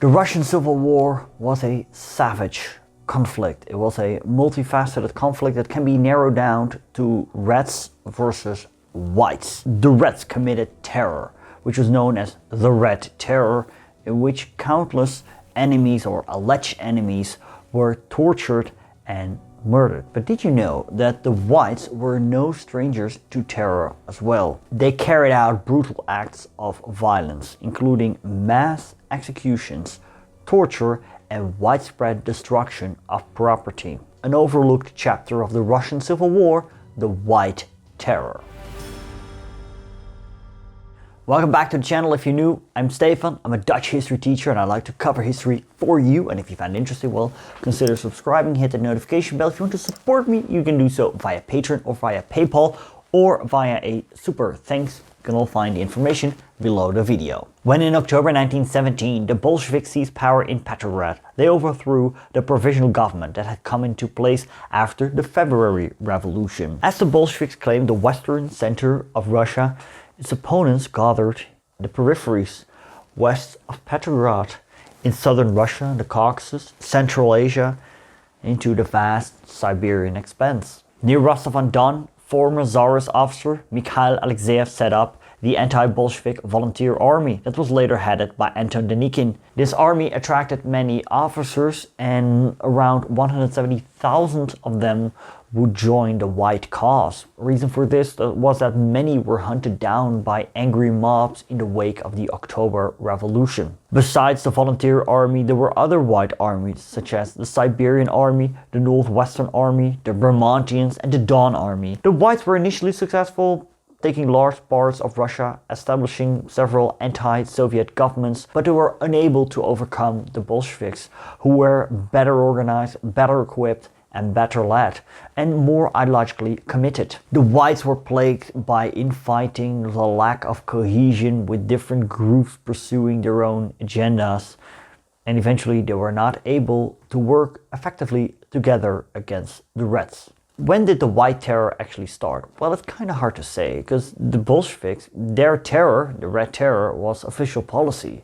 The Russian Civil War was a savage conflict. It was a multifaceted conflict that can be narrowed down to Reds versus Whites. The Reds committed terror, which was known as the Red Terror, in which countless enemies or alleged enemies were tortured and murdered. But did you know that the Whites were no strangers to terror as well? They carried out brutal acts of violence, including mass executions, torture, and widespread destruction of property. An overlooked chapter of the Russian Civil War, the White Terror. Welcome back to the channel. If you're new, I'm Stefan. I'm a Dutch history teacher and I like to cover history for you. And if you find it interesting, well, consider subscribing, hit the notification bell. If you want to support me, you can do so via Patreon or via PayPal or via a super thanks. You can all find the information below the video. When in October 1917, the Bolsheviks seized power in Petrograd, they overthrew the provisional government that had come into place after the February Revolution. As the Bolsheviks claimed the western center of Russia, its opponents gathered in the peripheries west of Petrograd, in southern Russia, the Caucasus, Central Asia, into the vast Siberian expanse. Near Rostov-on-Don, former Tsarist officer Mikhail Alexeyev set up the anti-Bolshevik volunteer army that was later headed by Anton Denikin. This army attracted many officers, and around 170,000 of them would join the White cause. Reason for this was that many were hunted down by angry mobs in the wake of the October Revolution. Besides the volunteer army, there were other White armies such as the Siberian Army, the Northwestern Army, the Vermontians, and the Don Army. The Whites were initially successful, taking large parts of Russia, establishing several anti-Soviet governments, but they were unable to overcome the Bolsheviks, who were better organized, better equipped, and better led, and more ideologically committed. The Whites were plagued by infighting, the lack of cohesion with different groups pursuing their own agendas, and eventually they were not able to work effectively together against the Reds. When did the White Terror actually start? Well, it's kind of hard to say, because the Bolsheviks, their terror, the Red Terror, was official policy.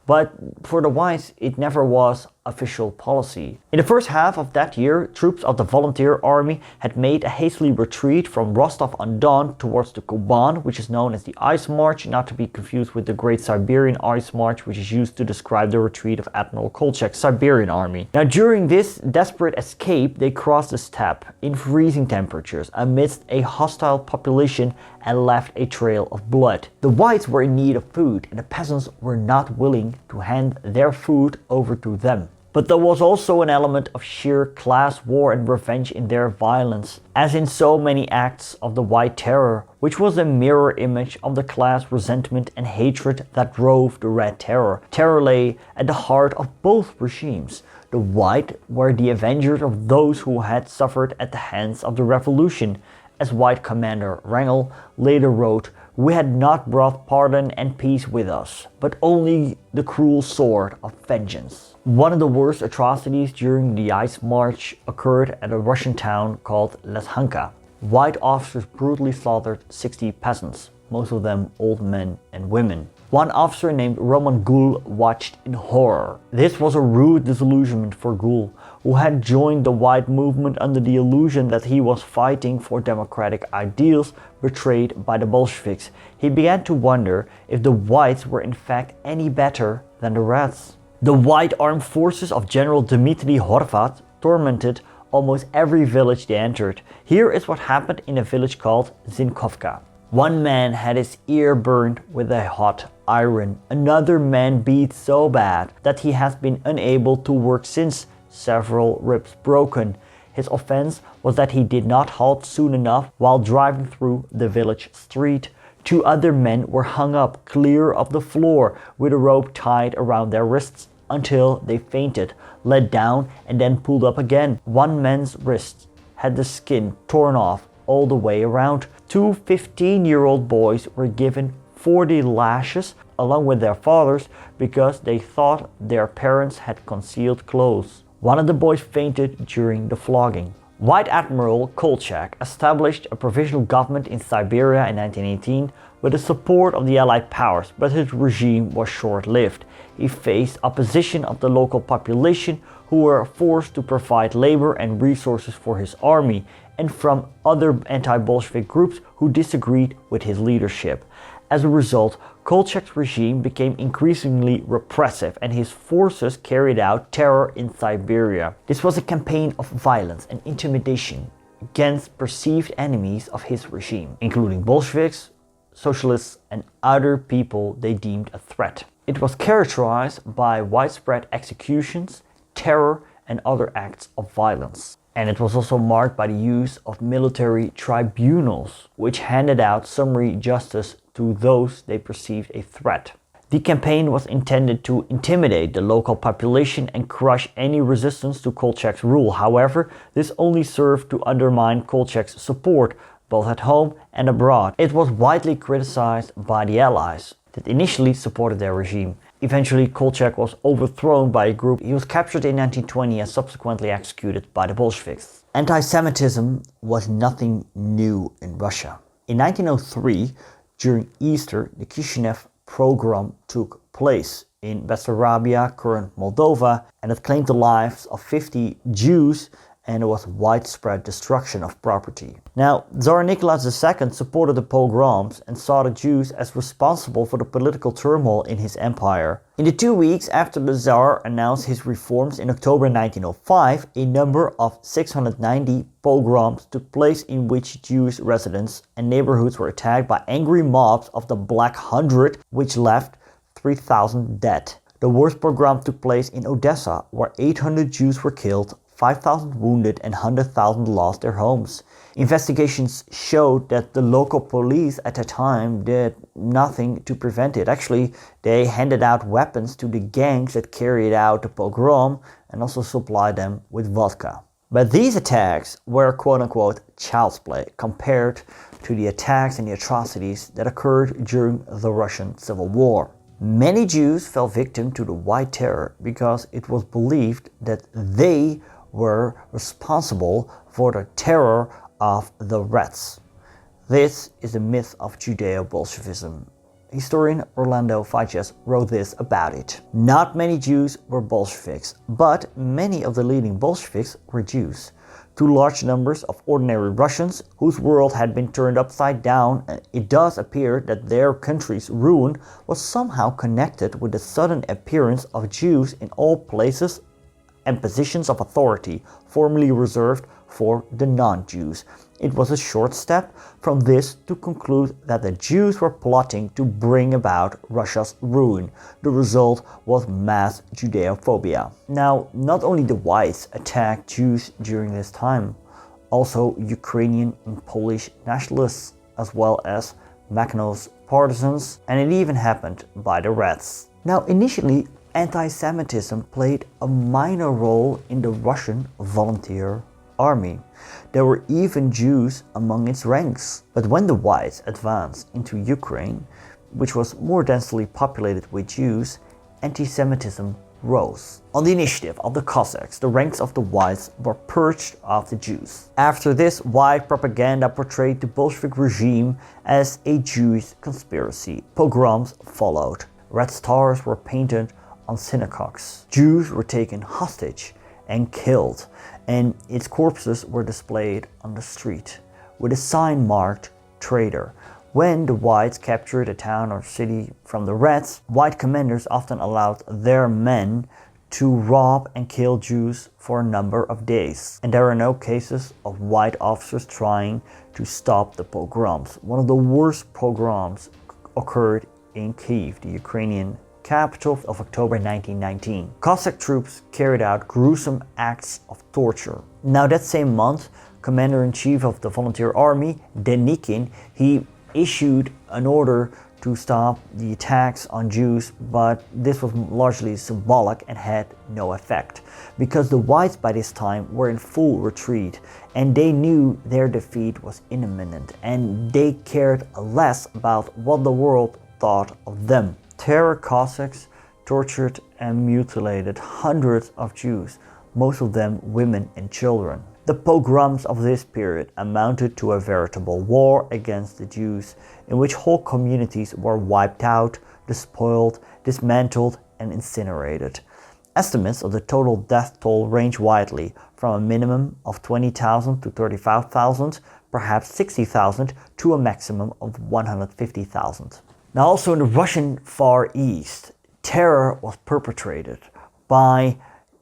But for the Whites, it never was official policy. In the first half of that year, troops of the volunteer army had made a hasty retreat from Rostov-on-Don towards the Kuban, which is known as the Ice March, not to be confused with the Great Siberian Ice March, which is used to describe the retreat of Admiral Kolchak's Siberian army. Now, during this desperate escape, they crossed the steppe in freezing temperatures amidst a hostile population and left a trail of blood. The Whites were in need of food, and the peasants were not willing to hand their food over to them. But there was also an element of sheer class war and revenge in their violence, as in so many acts of the White Terror, which was a mirror image of the class resentment and hatred that drove the Red Terror. Terror lay at the heart of both regimes. The White were the avengers of those who had suffered at the hands of the revolution. As White Commander Wrangel later wrote, "We had not brought pardon and peace with us, but only the cruel sword of vengeance." One of the worst atrocities during the Ice March occurred at a Russian town called Lezhanka. White officers brutally slaughtered 60 peasants, most of them old men and women. One officer named Roman Gul watched in horror. This was a rude disillusionment for Gul, who had joined the White movement under the illusion that he was fighting for democratic ideals betrayed by the Bolsheviks. He began to wonder if the Whites were in fact any better than the Reds. The White armed forces of General Dmitry Horvat tormented almost every village they entered. Here is what happened in a village called Zinkovka. One man had his ear burned with a hot iron. Another man beat so bad that he has been unable to work since, several ribs broken. His offense was that he did not halt soon enough while driving through the village street. 2 other men were hung up clear of the floor with a rope tied around their wrists until they fainted, let down, and then pulled up again. One man's wrist had the skin torn off all the way around. 2 15-year-old boys were given 40 lashes along with their fathers because they thought their parents had concealed clothes. One of the boys fainted during the flogging. White Admiral Kolchak established a provisional government in Siberia in 1918 with the support of the Allied powers, but his regime was short-lived. he faced opposition of the local population, who were forced to provide labor and resources for his army, and from other anti-Bolshevik groups who disagreed with his leadership. As a result, Kolchak's regime became increasingly repressive and his forces carried out terror in Siberia. This was a campaign of violence and intimidation against perceived enemies of his regime, including Bolsheviks, socialists, and other people they deemed a threat. It was characterized by widespread executions, terror, and other acts of violence. And it was also marked by the use of military tribunals, which handed out summary justice to those they perceived a threat. The campaign was intended to intimidate the local population and crush any resistance to Kolchak's rule. However, this only served to undermine Kolchak's support, both at home and abroad. It was widely criticized by the Allies that initially supported their regime. Eventually, Kolchak was overthrown by a group. He was captured in 1920 and subsequently executed by the Bolsheviks. Anti-Semitism was nothing new in Russia. In 1903, during Easter, the Kishinev pogrom took place in Bessarabia, current Moldova, and it claimed the lives of 50 Jews, and there was widespread destruction of property. Now, Tsar Nicholas II supported the pogroms and saw the Jews as responsible for the political turmoil in his empire. In the 2 weeks after the Tsar announced his reforms in October 1905, a number of 690 pogroms took place in which Jewish residents and neighborhoods were attacked by angry mobs of the Black Hundred, which left 3,000 dead. The worst pogrom took place in Odessa, where 800 Jews were killed, 5,000 wounded, and 100,000 lost their homes. Investigations showed that the local police at the time did nothing to prevent it. Actually, they handed out weapons to the gangs that carried out the pogrom and also supplied them with vodka. But these attacks were quote-unquote child's play compared to the attacks and the atrocities that occurred during the Russian Civil War. Many Jews fell victim to the White Terror because it was believed that they were responsible for the terror of the Reds. This is the myth of Judeo-Bolshevism. Historian Orlando Figes wrote this about it. Not many Jews were Bolsheviks, but many of the leading Bolsheviks were Jews. To large numbers of ordinary Russians whose world had been turned upside down, it does appear that their country's ruin was somehow connected with the sudden appearance of Jews in all places and positions of authority formerly reserved for the non-Jews. It was a short step from this to conclude that the Jews were plotting to bring about Russia's ruin. The result was mass Judeophobia. Now, not only the whites attacked Jews during this time, also Ukrainian and Polish nationalists, as well as Makhno's partisans, and it even happened by the Reds. Now, initially, anti-Semitism played a minor role in the Russian volunteer army. There were even Jews among its ranks. But when the whites advanced into Ukraine, which was more densely populated with Jews, anti-Semitism rose. On the initiative of the Cossacks, the ranks of the whites were purged of the Jews. After this, white propaganda portrayed the Bolshevik regime as a Jewish conspiracy. Pogroms followed. Red stars were painted on synagogues. Jews were taken hostage and killed, and its corpses were displayed on the street with a sign marked traitor. When the whites captured a town or city from the Reds, white commanders often allowed their men to rob and kill Jews for a number of days. And there are no cases of white officers trying to stop the pogroms. One of the worst pogroms occurred in Kyiv, the Ukrainian capital, of October 1919. Cossack troops carried out gruesome acts of torture. Now that same month, Commander-in-Chief of the Volunteer Army, Denikin, he issued an order to stop the attacks on Jews, but this was largely symbolic and had no effect, because the whites by this time were in full retreat and they knew their defeat was imminent and they cared less about what the world thought of them. Terror Cossacks tortured and mutilated hundreds of Jews, most of them women and children. The pogroms of this period amounted to a veritable war against the Jews, in which whole communities were wiped out, despoiled, dismantled, and incinerated. Estimates of the total death toll range widely, from a minimum of 20,000 to 35,000, perhaps 60,000, to a maximum of 150,000. Now also in the Russian Far East, terror was perpetrated by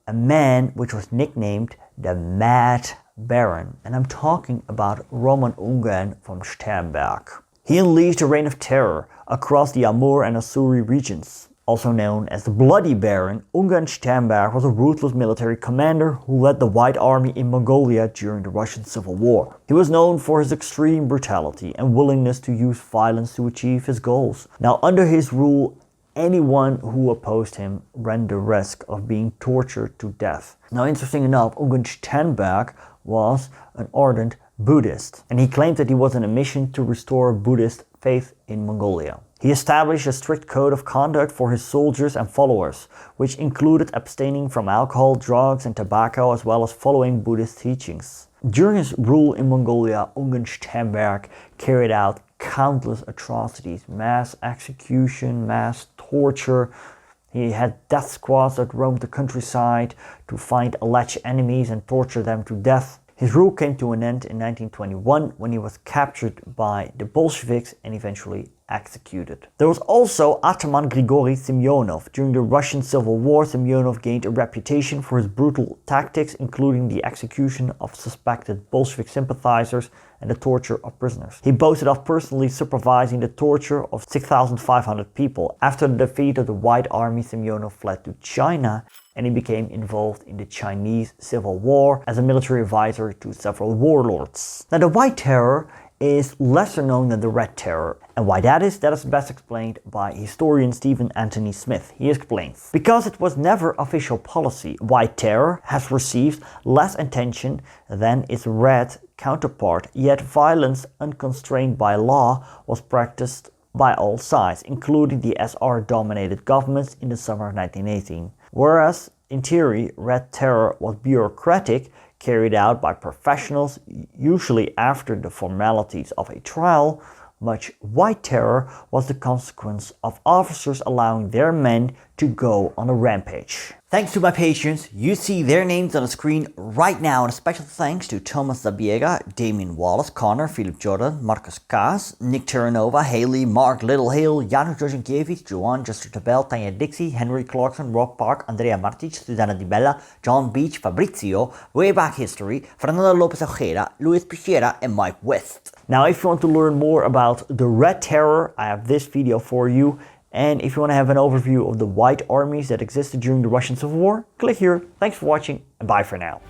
a man which was nicknamed the Mad Baron, and I'm talking about Roman Ungern from Sternberg. He unleashed a reign of terror across the Amur and Ussuri regions. Also known as the Bloody Baron, Ungern-Sternberg was a ruthless military commander who led the White Army in Mongolia during the Russian Civil War. He was known for his extreme brutality and willingness to use violence to achieve his goals. Now, under his rule, anyone who opposed him ran the risk of being tortured to death. Now, interesting enough, Ungern-Sternberg was an ardent Buddhist, and he claimed that he was on a mission to restore Buddhist faith in Mongolia. He established a strict code of conduct for his soldiers and followers, which included abstaining from alcohol, drugs, and tobacco, as well as following Buddhist teachings. During his rule in Mongolia, Ungern-Sternberg carried out countless atrocities, mass execution, mass torture. He had death squads that roamed the countryside to find alleged enemies and torture them to death. His rule came to an end in 1921 when he was captured by the Bolsheviks and eventually executed. There was also Ataman Grigory Semyonov. During the Russian Civil War, Semyonov gained a reputation for his brutal tactics, including the execution of suspected Bolshevik sympathizers and the torture of prisoners. He boasted of personally supervising the torture of 6,500 people. After the defeat of the White Army, Semyonov fled to China and he became involved in the Chinese Civil War as a military advisor to several warlords. Now, the White Terror is lesser known than the Red Terror. And why that is best explained by historian Stephen Anthony Smith. He explains, because it was never official policy, White Terror has received less attention than its Red counterpart, yet violence unconstrained by law was practiced by all sides, including the SR-dominated governments in the summer of 1918. Whereas, in theory, Red Terror was bureaucratic, carried out by professionals, usually after the formalities of a trial, much White Terror was the consequence of officers allowing their men to go on a rampage. Thanks to my patrons, you see their names on the screen right now, and a special thanks to Thomas Zabiega, Damien Wallace, Connor, Philip Jordan, Marcus Kaas, Nick Terranova, Haley, Mark Littlehill, Janusz Jozinkiewicz, Joan, Juster Tabell, Tanya Dixie, Henry Clarkson, Rob Park, Andrea Martic, Susana Di Bella, John Beach, Fabrizio, Way Back History, Fernando Lopez Ojeda, Luis Bisher, and Mike West. Now, if you want to learn more about the Red Terror, I have this video for you. And if you want to have an overview of the White armies that existed during the Russian Civil War, click here. Thanks for watching and bye for now.